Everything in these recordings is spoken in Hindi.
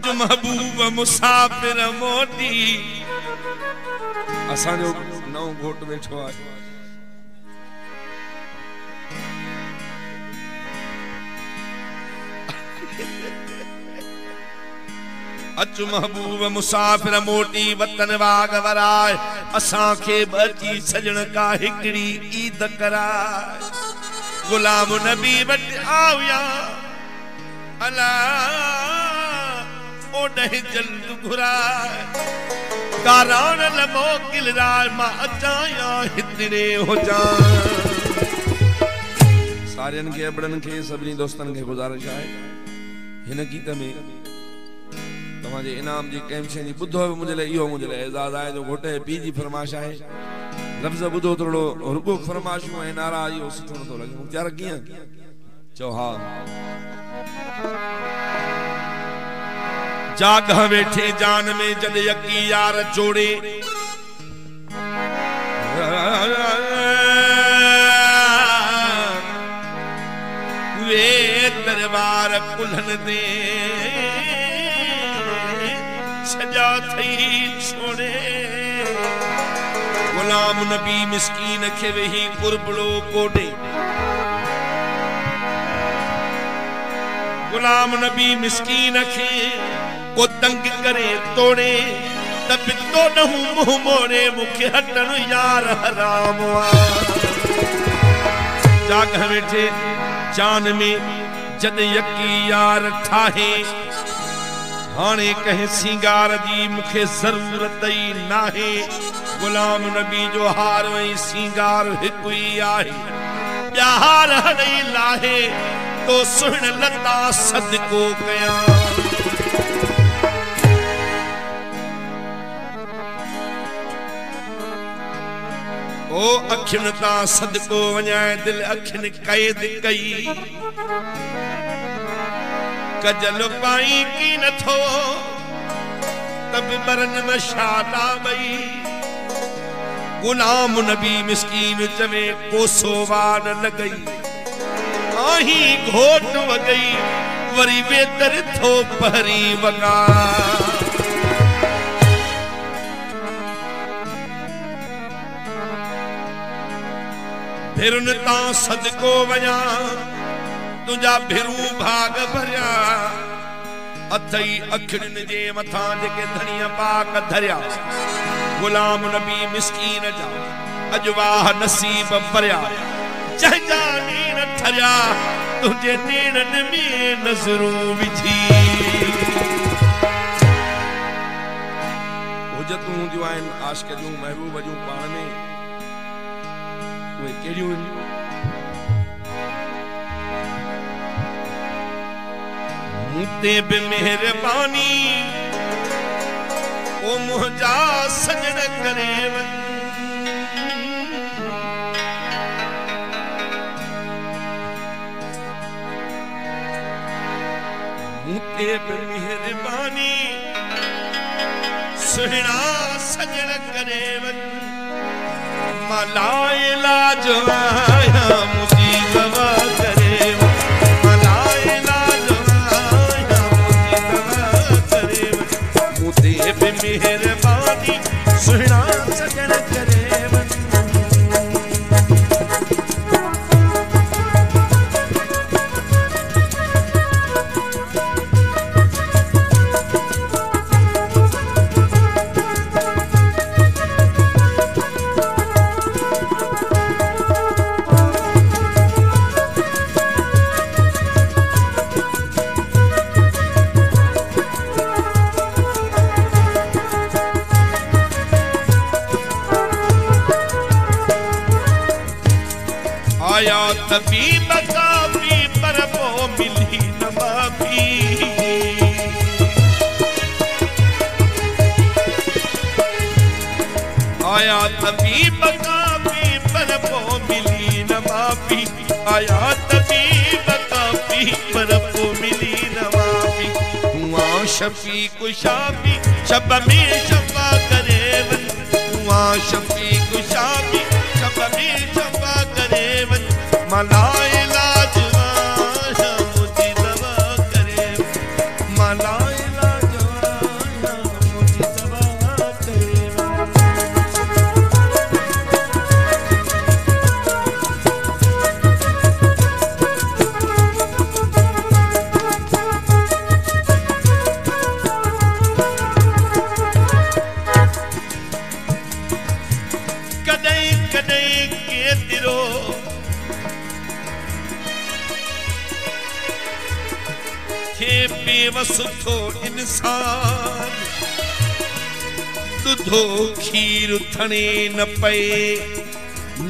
अज महबूब मुसाफिर मोटी असांजो नओ घोट वेठो आहे अच महबूब मुसाफिर मोटी वतन वाग वराय असां खे बची सजण का हिकड़ी ईद कराए गुलाम नबी वट आया अला ओ नहीं जल्द घुराए कारान लमो किलराय मा अचाया हितरे हो जा सारियन के अबड़न के सभी दोस्तन के गुजारिश है हिन गीत में तमाजे इनाम जी कैम छे बुधो मुझे ले इहो मुझे ले एजाज आए जो घोटे पी जी फरमाइश है लफ्ज बुधो थोड़ो रुको फरमाइशो है नारा इहो सुठो तो लगे मुख्तार किया चो हां जाग बैठे जान में जद यकी यार जोड़े वे दरबार कुल्हन दे सजा थई छोड़े गुलाम नबी मिस्कीन खे वही कुर्बलो कोडे गुलाम नबी मिस्कीन खे को तंग करे तोड़े तब तो नहू मुंह मोड़े मुखे हटन यार हराम जाग वेठे जान में जद यकी यार ठाहे हाने कहे सिंगार जी मुखे जरूरत ही नाहे गुलाम नबी जो हार वही सिंगार हिकुई आहे प्यार हड़ई लाहे तो सुन लता सदको कया ओ अखिन ता सदको वञाए दिल अखिन कैद कई कजल पाई की न थो तब बरन में शाला बई गुलाम नबी मिस्कीन चवे कोसो वान लगई आही घोट वगई वरी वेतर थो पहरी वगा फिरुन ता सदको वञा तुझा भिरू भाग भरिया अथई अखड़न जे मथा जेके धनिया पाक धरिया गुलाम नबी मिस्कीन जा अजवाह नसीब भरिया जंहिंजा नीर ठरिया तुझे नीरन में नज़रूं विझी हुजतूं हूंदियूं आहिनि आशिक़ जूं महबूब जूं पाण में उहे कहिड़ियूं आहिनि मुते बि मेहरबानी ओ मुंहिंजा सजण करे मुते बि मेहरबानी सुहिणा सजण करे मलाए लाज आया मुझी दवा करे मेहरबानी सुना सजन करे आया तबीब काफी पर वो मिली न माफी आया तबीब काफी पर वो मिली न माफी आया तबीब काफी पर वो मिली न माफी हुआ शफी कुशाफी शब में शफा करे हुआ शफी कुशाफी शब में शफा करे मलाए लाज मुझी दवा करे मलाए लाज बेवसुथो इंसान दुधो खीर थणे न पे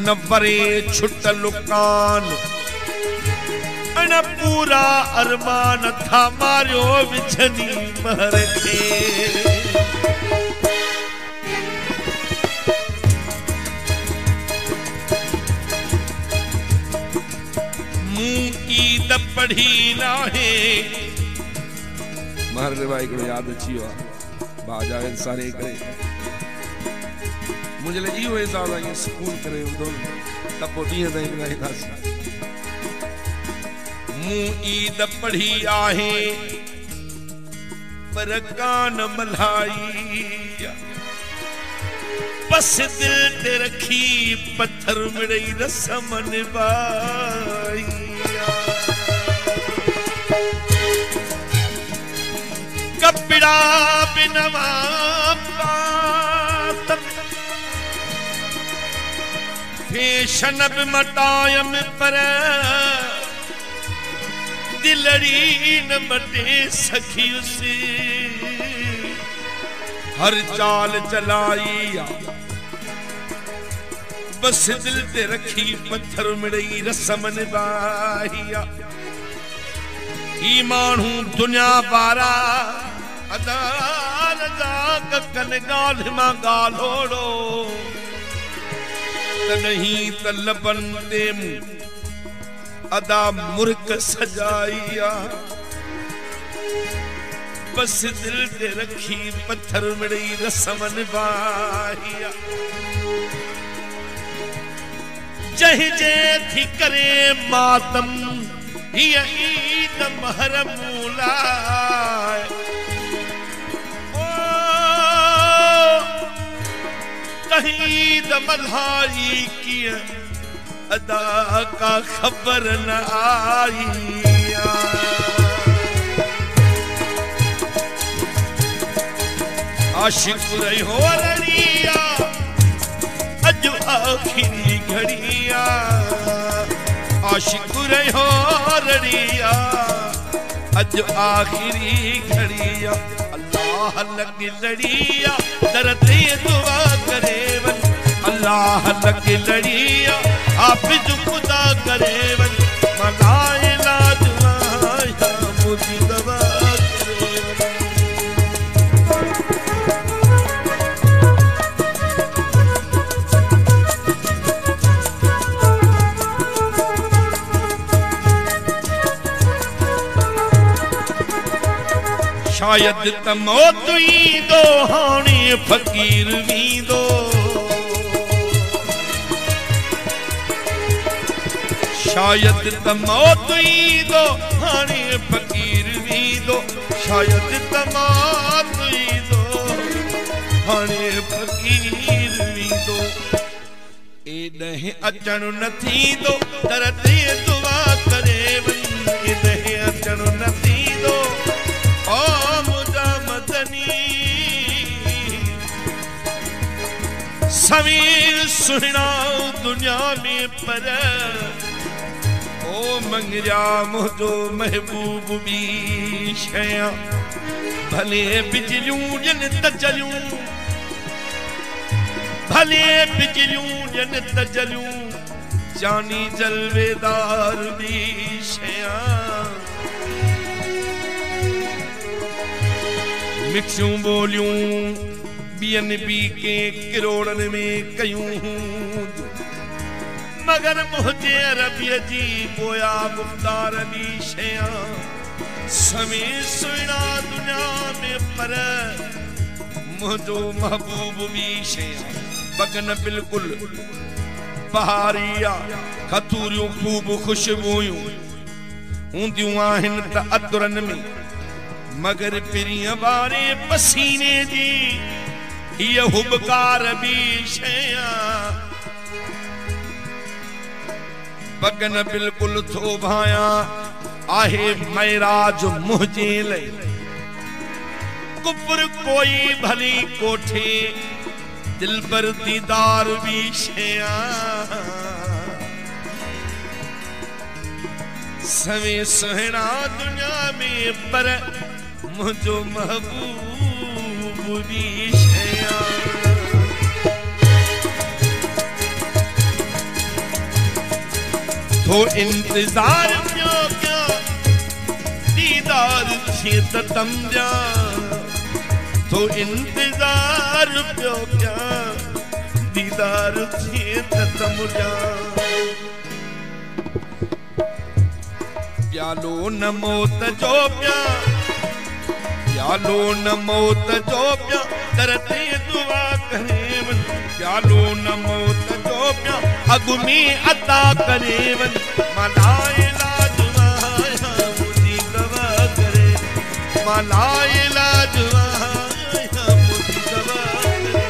न वरे छुटल कान अन पूरा अरमान था मारियो विझनी महर खे ईद पढ़ी नाहे महर भाई को याद अची वियो बाजा इंसान करे मुझे लिए इहो हिसाब आहे सुकून करे हूंदो त पोइ ॾींहं ताईं ॿुधाईंदासीं मूं ईद पढ़ी आहे पर कान मल्हाई बस दिल ते रखी पत्थर मिड़ई रसम निभाई कपड़ा बिनवा पातम फैशन अब मटायम पर दिलड़ी न मटे सखी उसे हर चाल चलाई बस दिल ते रखी पत्थर मिड़ई रसम निभाइया ई मानू दुनिया बारा अदा रजा ककन गाल मां गालोड़ो नहीं त लबन ते अदा मुर्क सजाइया बस दिल ते रखी पत्थर मिड़ई रसम निभाइया जहि जे थी करे मातम हिय ईद महरम लाए ईद मल्हाई किया अदा का खबर न आई आशिक रही हो रड़िया अज आखिरी घड़िया आशिक रही हो रड़िया अज आखिरी घड़िया अल्लाह लगी लड़िया दरते दुआ करे वन अल्लाह लगी लड़िया हाफिज खुदा करे वन मनाए लाजवाया मुझी दवा करे शायद तमौत दो हाणे फकीर भी दो शायद तमौत दो हाणे फकीर भी दो शायद तमौत दो हाणे फकीर भी दो एॾह अचण न थींदो दर ते दुआ करे वञ एॾह अचण न थींदो ओ मुझा मदनी समीर सुहिणा दुनिया में पर ओ मंगजा मुझो महबूब भी शया भले बिजलियूं ॼन तजलियूं भले बिजलियूं ॼन तजलियूं जानी जलवेदार भी शया मिक्सियूं बोलियूं बियन भी के किरोड़न में कयूं मगर मुझे अरबिया जी बोया मुख्तार भी शया समी सुना दुनिया में पर मुझो महबूब भी शया बगन बिल्कुल बहारिया खतूरियूं खूब खुशबूयूं हूंदियूं आहिनि त अतरन में मगर पिरिया बारे पसीने जी ये हुबकार भी शया बगन बिल्कुल थो भाया आहे मैराज मुझे ले कुफर कोई भली कोठे दिल पर दीदार भी शया सवे सुहिणा दुनिया में पर मुझो महबूब दी शया। तो इंतजार पियो क्या दीदार छे तम जा। तो इंतजार पियो क्या दीदार छे तम जा। प्यालो न मौत जो प्या प्यालो न मौत जो प्या करते दुआ करेवन। प्यालो न मौत जो प्या अगुमी अता करेवन। मलाए लाजवाया मुझी दवा करे। मलाए लाजवाया मुझी दवा करे।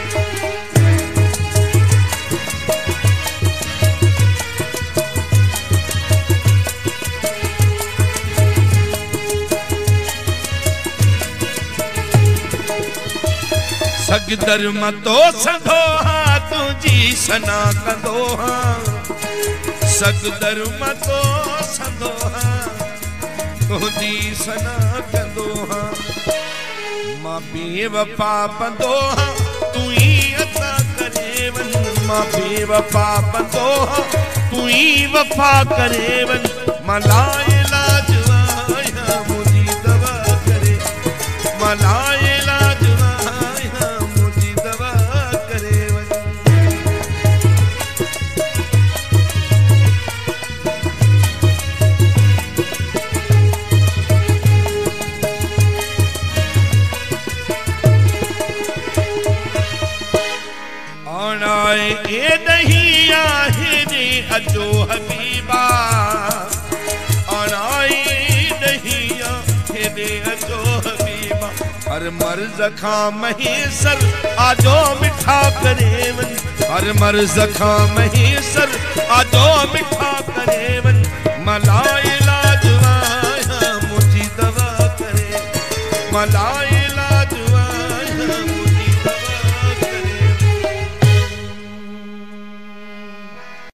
सगदर मतो संधो हाँ तुझी सना कंदो हाँ। सगदर मतो संधो हाँ तुझी सना कंदो हाँ। मां बेवफा बंदो हाँ तू ही अता करेवन। मां बेवफा बंदो हाँ तू ही वफा करेवन। मलाए लाजवाया मुझी दवा करे। मलाए ए नहीं आहे रे अजो हबीबा। अनाए नहीं आहे रे अजो हबीबा। हर मर्ज खां महेसर आजो मिठा करेवन। हर मर्ज खां महेसर आजो मिठा